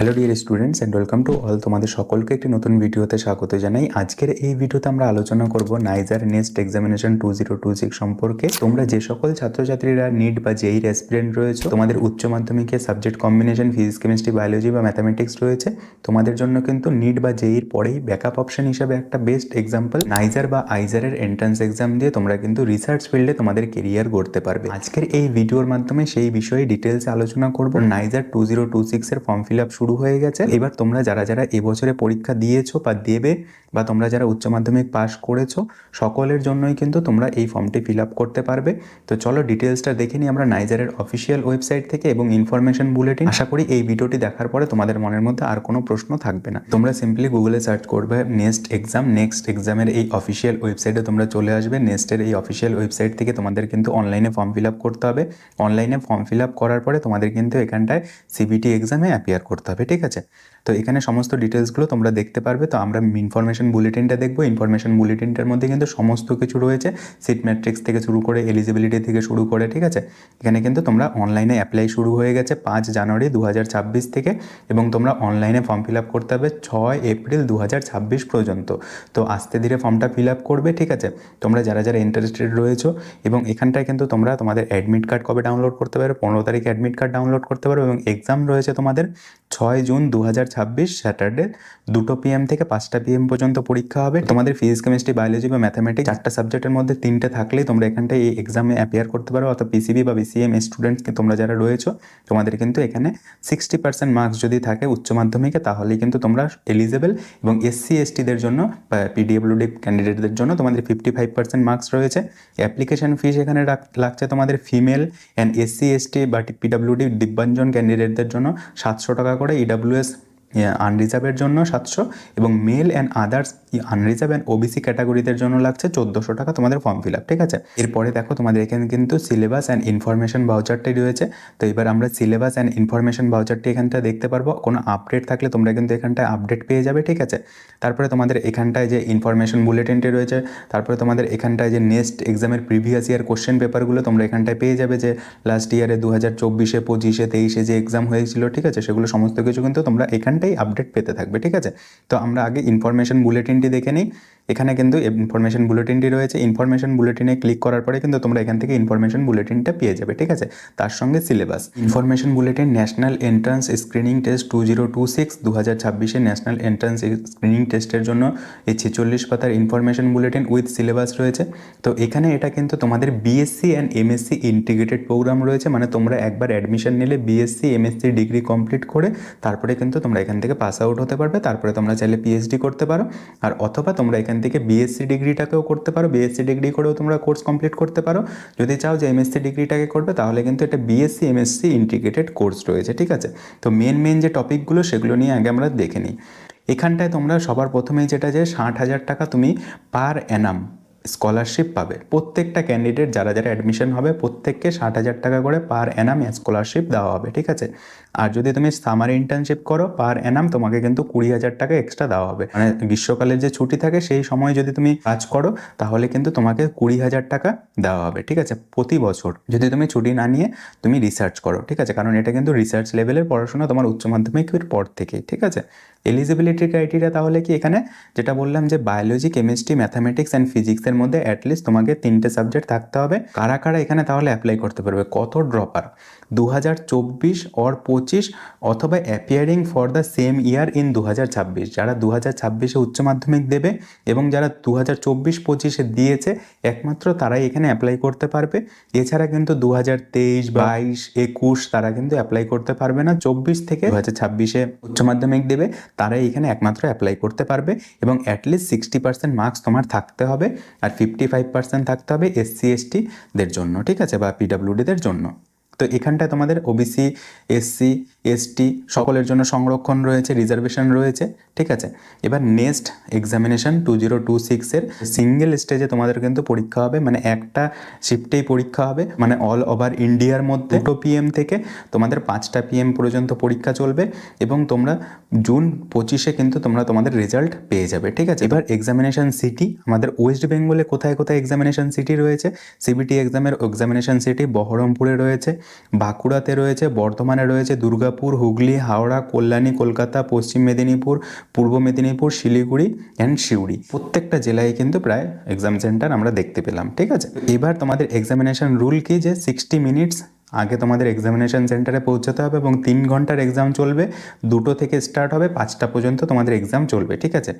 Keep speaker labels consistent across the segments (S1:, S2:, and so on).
S1: Hello dear students and welcome to all. তোমাদের সকলকে একটি নতুন ভিডিওতে স্বাগত জানাই। আজকের এই ভিডিওতে আমরা আলোচনা করব নাইজার নেক্সট এক্সামিনেশন 2026 সম্পর্কে। তোমরা যে সকল ছাত্রছাত্রীরা নিট বা জেইর অ্যাসপিরেন্ট রয়েছে, তোমাদের উচ্চ মাধ্যমিকে subject combination physics chemistry biology বা ম্যাথামেটিক্স রয়েছে, তোমাদের জন্য কিন্তু নিট বা জেইর পরেই ব্যাকআপ অপশন হিসেবে একটা বেস্ট এক্সাম্পল নাইজার বা আইজারের এন্ট্রান্স এক্সাম দিয়ে তোমরা কিন্তু রিসার্চ ফিল্ডে তোমাদের কেরিয়ার গড়তে পারবে। আজকের এই ভিডিওর মাধ্যমে সেই বিষয়ে ডিটেলসে আলোচনা করব। নাইজার 2026 এর ফর্ম ফিল আপ শুরু হয়ে গেছে। এবার তোমরা যারা যারা এবছরে পরীক্ষা দিয়েছো বা দেবে, বা তোমরা যারা উচ্চ মাধ্যমিক পাস করেছো, সকলের জন্যই কিন্তু তোমরা এই ফর্মটি ফিল আপ করতে পারবে। তো চলো ডিটেলসটা দেখে নিই আমরা নাইজারের অফিসিয়াল ওয়েবসাইট থেকে এবং ইনফরমেশন বুলেটিন। আশা করি এই ভিডিওটি দেখার পরে তোমাদের মনের মধ্যে আর কোনো প্রশ্ন থাকবে না। তোমরা সিম্পলি গুগলে সার্চ করবে নেক্সট এক্সামের এই অফিসিয়াল ওয়েবসাইটে তোমরা চলে আসবে। নেক্সটের এই অফিসিয়াল ওয়েবসাইট থেকে তোমাদের কিন্তু অনলাইনে ফর্ম ফিল আপ করতে হবে। অনলাইনে ফর্ম ফিল আপ করার পরে তোমাদের কিন্তু এখানটায় সিবিটি এক্সামে অ্যাপিয়ার করতে হবে, ঠিক আছে? তো এখানে সমস্ত ডিটেলসগুলো তোমরা দেখতে পারবে। তো আমরা ইনফরমেশন বুলেটিনটা দেখবো। ইনফরমেশন বুলেটিনটার মধ্যে কিন্তু সমস্ত কিছু রয়েছে, সিট ম্যাট্রিক্স থেকে শুরু করে এলিজিবিলিটি থেকে শুরু করে, ঠিক আছে? এখানে কিন্তু তোমরা অনলাইনে অ্যাপ্লাই শুরু হয়ে গেছে 5 জানুয়ারি 2026 থেকে, এবং তোমরা অনলাইনে ফর্ম ফিল আপ করতে হবে 6 এপ্রিল 2026 পর্যন্ত। তো আস্তে ধীরে ফর্মটা ফিল আপ করবে, ঠিক আছে? তোমরা যারা যারা ইন্টারেস্টেড রয়েছো, এবং এখানটায় কিন্তু তোমরা তোমাদের অ্যাডমিট কার্ড কবে ডাউনলোড করতে পারো, 15 তারিখে অ্যাডমিট কার্ড ডাউনলোড করতে পারো, এবং এক্সাম রয়েছে তোমাদের 6 জুন 2026 স্যাটারডে 2 PM থেকে 5 PM পর্যন্ত পরীক্ষা হবে। তোমাদের ফিজিক্স কেমিস্ট্রি বায়োলজি বা ম্যাথামেটিক্স 4টা সাবজেক্টের মধ্যে 3টে থাকলেই তোমরা এখানটায় এই এক্সামে অ্যাপিয়ার করতে পারো। অর্থাৎ পিসিবি বা বিসিএম স্টুডেন্টকে তোমরা যারা রয়েছো, তোমাদের কিন্তু এখানে 60% মার্কস যদি থাকে উচ্চ মাধ্যমিকে, তাহলেই কিন্তু তোমরা এলিজেবল। এবং এসসি এসটিদের জন্য বা পিডব্লিউডি ক্যান্ডিডেটদের জন্য তোমাদের 55% মার্কস রয়েছে। অ্যাপ্লিকেশন ফিস এখানে লাগছে তোমাদের ফিমেল অ্যান্ড এসসি এসটি বা পিডব্লিউডি দিব্যাঞ্জন ক্যান্ডিডেটদের জন্য 700 টাকা করে, ইডব্লিউএস আনরিজার্ভের জন্য 700, এবং male and others unreserved and OBC ক্যাটাগরিদের জন্য লাগছে 1400 টাকা তোমাদের ফর্ম ফিল আপ, ঠিক আছে? এরপরে দেখো তোমাদের এখানে কিন্তু সিলেবাস অ্যান্ড ইনফরমেশন ভাউচারটি রয়েছে। তো এবার আমরা সিলেবাস অ্যান্ড ইনফরমেশন ভাউচারটি এখানটা দেখতে পারবো। কোনো আপডেট থাকলে তোমরা কিন্তু এখানটায় আপডেট পেয়ে যাবে, ঠিক আছে? তারপরে তোমাদের এখানটায় যে ইনফরমেশন বুলেটিনটি রয়েছে, তারপরে তোমাদের এখানটায় যে নেক্সট এক্সামের প্রিভিয়াস ইয়ার কোশ্চেন পেপারগুলো তোমরা এখানটায় পেয়ে যাবে, যে লাস্ট ইয়ারে 2024-এ 25-এ 23-এ যে এক্সাম হয়েছিল, ঠিক আছে? সেগুলো সমস্ত কিছু কিন্তু তোমরা এখানটাই আপডেট পেতে থাকবে, ঠিক আছে? তো আমরা আগে ইনফরমেশন বুলেটিনটি দেখে নিই। এখানে কিন্তু ইনফরমেশন বুলেটিনটি রয়েছে। ইনফরমেশন বুলেটিনে ক্লিক করার পরে কিন্তু তোমরা এখান থেকে ইনফরমেশন বুলেটিনটা পেয়ে যাবে, ঠিক আছে? তার সঙ্গে syllabus. Information bulletin national entrance screening test 2026 2026-এ ন্যাশনাল এন্ট্রান্স স্ক্রিনিং টেস্টের জন্য এই 46 পাতার ইনফরমেশন বুলেটিন উইথ সিলেবাস রয়েছে। তো এখানে এটা কিন্তু তোমাদের BSc and MSc integrated program রয়েছে। মানে তোমরা একবার অ্যাডমিশন নিলে বিএসসি এমএসসি ডিগ্রি কমপ্লিট করে তারপরে কিন্তু তোমরা এখান থেকে পাস আউট হতে পারবে। তারপরে তোমরা চাইলে পিএইচডি করতে পারো, আর অথবা তোমরা এখান থেকে বিএসসি ডিগ্রিটাকেও করতে পারো। বিএসসি ডিগ্রি করেও তোমরা কোর্স কমপ্লিট করতে পারো। যদি চাও যে এমএসসি ডিগ্রিটাকে করবে, তাহলে কিন্তু এটা বিএসসি এমএসসি ইন্টিগ্রেটেড কোর্স রয়েছে, ঠিক আছে? তো মেন যে টপিকগুলো সেগুলো নিয়ে আগে আমরা দেখে নিই। এখানটায় তোমরা সবার প্রথমেই যেটা, যে 60,000 টাকা তুমি পার অ্যানাম স্কলারশিপ পাবে। প্রত্যেকটা ক্যান্ডিডেট যারা যারা অ্যাডমিশন হবে, প্রত্যেককে 60,000 টাকা করে পার অ্যানাম স্কলারশিপ দেওয়া হবে, ঠিক আছে? আর যদি তুমি সামার ইন্টার্নশিপ করো, পার অ্যানাম তোমাকে কিন্তু 20,000 টাকা এক্সট্রা দেওয়া হবে। মানে গ্রীষ্মকালের যে ছুটি থাকে সেই সময় যদি তুমি কাজ করো, তাহলে কিন্তু তোমাকে 20,000 টাকা দেওয়া হবে, ঠিক আছে? প্রতি বছর যদি তুমি ছুটি না নিয়ে তুমি রিসার্চ করো, ঠিক আছে? কারণ এটা কিন্তু রিসার্চ লেভেলের পড়াশোনা তোমার উচ্চ মাধ্যমিকের পর থেকেই, ঠিক আছে? এলিজিবিলিটি ক্রাইটেরিয়া তাহলে কি, এখানে যেটা বললাম যে বায়োলজি কেমিস্ট্রি ম্যাথামেটিক্স অ্যান্ড ফিজিক্সের মধ্যে অ্যাটলিস্ট তোমাকে 3টে সাবজেক্ট থাকতে হবে। কারা কারা এখানে তাহলে অ্যাপ্লাই করতে পারবে? কত ড্রপার 2024 অর 25 অথবা appearing for the same year in 2026, যারা 2026-এ উচ্চ মাধ্যমিক দেবে এবং যারা 2024-25-এ দিয়েছে, একমাত্র তারাই এখানে অ্যাপ্লাই করতে পারবে। এছাড়া কিন্তু 2023, 22, 21 তারা কিন্তু অ্যাপ্লাই করতে পারবে না। 24 থেকে 2026-এ উচ্চ মাধ্যমিক দেবে তারাই এখানে একমাত্র অ্যাপ্লাই করতে পারবে, এবং অ্যাটলিস্ট 60% মার্কস তোমার থাকতে হবে, আর 55% থাকতে হবে এসসি এসটিদের জন্য, ঠিক আছে? বা পিডব্লিউডিদের জন্য। তো এখানটায় তোমাদের ওবিসি এসসি এসটি সকলের জন্য সংরক্ষণ রয়েছে, রিজার্ভেশন রয়েছে, ঠিক আছে? এবার নেক্সট এক্সামিনেশন 2026-এর সিঙ্গেল স্টেজে তোমাদের কিন্তু পরীক্ষা হবে। মানে একটা শিফটেই পরীক্ষা হবে, মানে অল ওভার ইন্ডিয়ার মধ্যে 2 PM থেকে তোমাদের 5টা PM পর্যন্ত পরীক্ষা চলবে, এবং তোমরা জুন 25-এ কিন্তু তোমরা তোমাদের রেজাল্ট পেয়ে যাবে, ঠিক আছে? এবার এক্সামিনেশন সিটি আমাদের ওয়েস্ট বেঙ্গলে কোথায় কোথায় এক্সামিনেশন সিটি রয়েছে? সিবিটি এক্সামের এক্সামিনেশন সিটি বহরমপুরে রয়েছে, বাঁকুড়াতে রয়েছে, বর্ধমানে রয়েছে, দুর্গাপুর, হুগলি, হাওড়া, কল্যাণী, কলকাতা, পশ্চিম মেদিনীপুর, পূর্ব মেদিনীপুর, শিলিগুড়ি অ্যান্ড সিউড়ি, প্রত্যেকটা জেলায় কিন্তু প্রায় এক্সাম সেন্টার আমরা দেখতে পেলাম। ঠিক আছে, এবার তোমাদের এক্সামিনেশন রুল কি, যে 60 মিনিটস আগে তোমাদের এক্সামিনেশন সেন্টারে পৌঁছাতে হবে এবং 3 ঘন্টার এক্সাম চলবে। 2টো থেকে স্টার্ট হবে, 5টা পর্যন্ত তোমাদের এক্সাম চলবে। ঠিক আছে,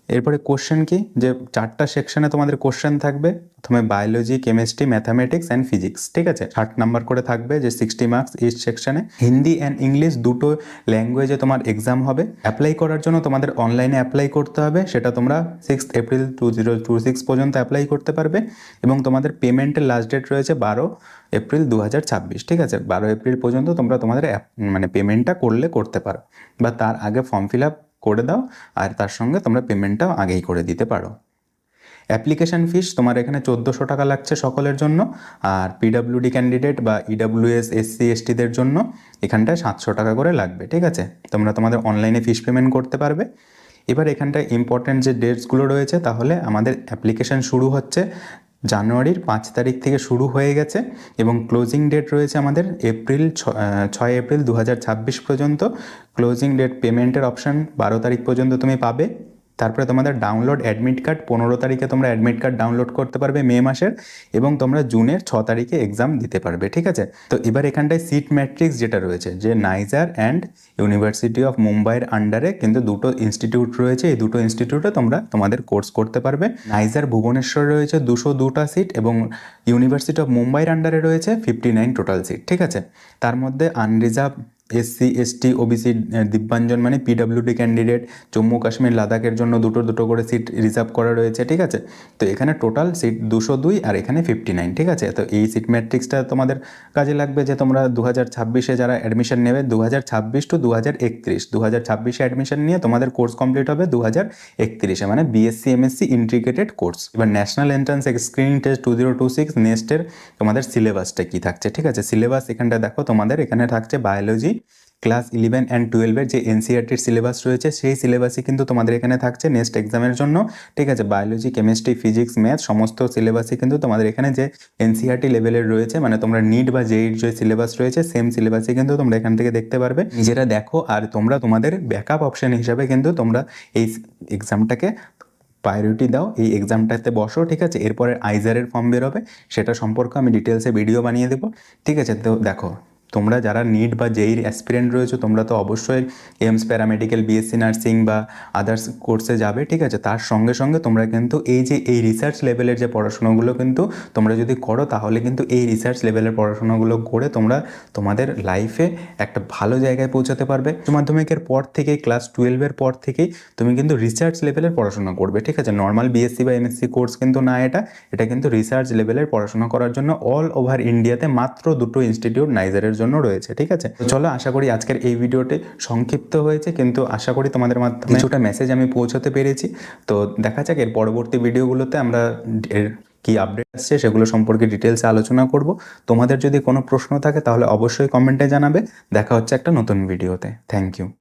S1: এরপরে কোশ্চেন কি, যে 4টা সেকশনে তোমাদের কোশ্চেন থাকবে। প্রথমে biology, chemistry, mathematics and physics. ঠিক আছে, 60 নাম্বার করে থাকবে, যে 60 মার্কস ইচ সেকশনে। হিন্দি অ্যান্ড ইংলিশ দুটো ল্যাঙ্গুয়েজে তোমার এক্সাম হবে। অ্যাপ্লাই করার জন্য তোমাদের অনলাইনে অ্যাপ্লাই করতে হবে, সেটা তোমরা 6 এপ্রিল 2026 পর্যন্ত অ্যাপ্লাই করতে পারবে এবং তোমাদের পেমেন্টের লাস্ট ডেট রয়েছে 12 এপ্রিল 2026। ঠিক আছে, 12 এপ্রিল পর্যন্ত তোমরা তোমাদের পেমেন্টটা করতে পারো, বা তার আগে ফর্ম ফিল আপ করে দাও আর তার সঙ্গে তোমরা পেমেন্টটাও আগেই করে দিতে পারো। অ্যাপ্লিকেশান ফিস তোমার এখানে 1400 টাকা লাগছে সকলের জন্য, আর পিডাব্লিউডি ক্যান্ডিডেট বা ইডাব্লিউএস, এসসি, এসটিদের জন্য এখানটায় 700 টাকা করে লাগবে। ঠিক আছে, তোমরা তোমাদের অনলাইনে ফিস পেমেন্ট করতে পারবে। এবার এখানটায় ইম্পর্ট্যান্ট যে ডেটসগুলো রয়েছে, তাহলে আমাদের অ্যাপ্লিকেশান শুরু হচ্ছে জানুয়ারির 5 তারিখ থেকে শুরু হয়ে গেছে এবং ক্লোজিং ডেট রয়েছে আমাদের 6 এপ্রিল 2026 পর্যন্ত। ক্লোজিং ডেট পেমেন্টের অপশান 12 তারিখ পর্যন্ত তুমি পাবে। তারপরে তোমাদের ডাউনলোড অ্যাডমিট কার্ড 15 তারিখে তোমরা অ্যাডমিট কার্ড ডাউনলোড করতে পারবে মে মাসের, এবং তোমরা জুনের 6 তারিখে এক্সাম দিতে পারবে। ঠিক আছে, তো এবার এখানটায় সিট ম্যাট্রিক্স যেটা রয়েছে, যে নাইজার অ্যান্ড ইউনিভার্সিটি অফ মুম্বাইয়ের আন্ডারে কিন্তু দুটো ইনস্টিটিউট রয়েছে, এই দুটো ইনস্টিটিউটে তোমরা তোমাদের কোর্স করতে পারবে। নাইজার ভুবনেশ্বর রয়েছে 202টা সিট এবং ইউনিভার্সিটি অফ মুম্বাইয়ের আন্ডারে রয়েছে 59 টোটাল সিট। ঠিক আছে, তার মধ্যে আনরিজার্ভ, এসসি, এসটি, ওবিসি, দিব্যাঞ্জন মানে পিডাব্লিউডি ক্যান্ডিডেট, জম্মু কাশ্মীর, লাদাখের জন্য দুটো করে সিট রিজার্ভ করা রয়েছে। ঠিক আছে, তো এখানে টোটাল সিট 202 আর এখানে 59। ঠিক আছে, তো এই সিট ম্যাট্রিক্সটা তোমাদের কাজে লাগবে, যে তোমরা 2026-এ যারা অ্যাডমিশন নেবে 2026 টু 2031, 2026-এ অ্যাডমিশন নিয়ে তোমাদের কোর্স কমপ্লিট হবে 2031-এ, মানে বিএসসি এমএসসি ইন্টিগ্রেটেড কোর্স। এবার ন্যাশনাল এন্ট্রান্স স্ক্রিনিং টেস্ট 2026 নেক্সটের তোমাদের সিলেবাসটা কী থাকছে। ঠিক আছে, সিলেবাস এখানটা দেখো, তোমাদের এখানে থাকছে বায়োলজি ক্লাস 11 অ্যান্ড 12-এর যে এনসিইআরটির সিলেবাস রয়েছে, সেই সিলেবাসই কিন্তু তোমাদের এখানে থাকছে নেক্সট এক্সামের জন্য। ঠিক আছে, বায়োলজি, কেমিস্ট্রি, ফিজিক্স, ম্যাথ সমস্ত সিলেবাসই কিন্তু তোমাদের এখানে যে এনসিইআরটি লেভেলের রয়েছে, মানে তোমরা নিট বা জেইর যে সিলেবাস রয়েছে সেম সিলেবাসই কিন্তু তোমরা এখান থেকে দেখতে পারবে। নিজেরা দেখো, আর তোমরা তোমাদের ব্যাকআপ অপশন হিসাবে কিন্তু তোমরা এই এক্সামটাকে প্রায়োরিটি দাও, এই এক্সামটাতে বসো। ঠিক আছে, এরপরে আইজারের ফর্ম বেরোবে, সেটা সম্পর্কে আমি ডিটেলসে ভিডিও বানিয়ে দেবো। ঠিক আছে, তো দেখো, তোমরা যারা নিট বা জেইর অ্যাসপিরেন্ট রয়েছে, তোমরা তো অবশ্যই এইমস প্যারামেডিক্যাল, বিএসসি নার্সিং বা আদার্স কোর্সে যাবে। ঠিক আছে, তার সঙ্গে সঙ্গে তোমরা কিন্তু এই রিসার্চ লেভেলের যে পড়াশোনাগুলো কিন্তু তোমরা যদি করো, তাহলে কিন্তু এই রিসার্চ লেভেলের পড়াশোনাগুলো করে তোমরা তোমাদের লাইফে একটা ভালো জায়গায় পৌঁছাতে পারবে। উচ্চ মাধ্যমিকের পর থেকে, ক্লাস 12-এর পর থেকেই তুমি কিন্তু রিসার্চ লেভেলের পড়াশোনা করবে। ঠিক আছে, নর্মাল বিএসসি বা এমএসসি কোর্স কিন্তু না, এটা কিন্তু রিসার্চ লেভেলের পড়াশোনা করার জন্য অল ওভার ইন্ডিয়াতে মাত্র 2টো ইনস্টিটিউট নাইজারের জন্য রয়েছে। ঠিক আছে, চলো, আশা করি আজকের এই ভিডিওটি সংক্ষিপ্ত হয়েছে, কিন্তু আশা করি তোমাদের মাধ্যমে কিছুটা মেসেজ আমি পৌঁছাতে পেরেছি। তো দেখা যাক এর পরবর্তী ভিডিওগুলোতে আমরা কি আপডেট আসছে সেগুলো সম্পর্কে ডিটেলসে আলোচনা করব। তোমাদের যদি কোনো প্রশ্ন থাকে তাহলে অবশ্যই কমেন্টে জানাবে। দেখা হচ্ছে একটা নতুন ভিডিওতে। Thank you.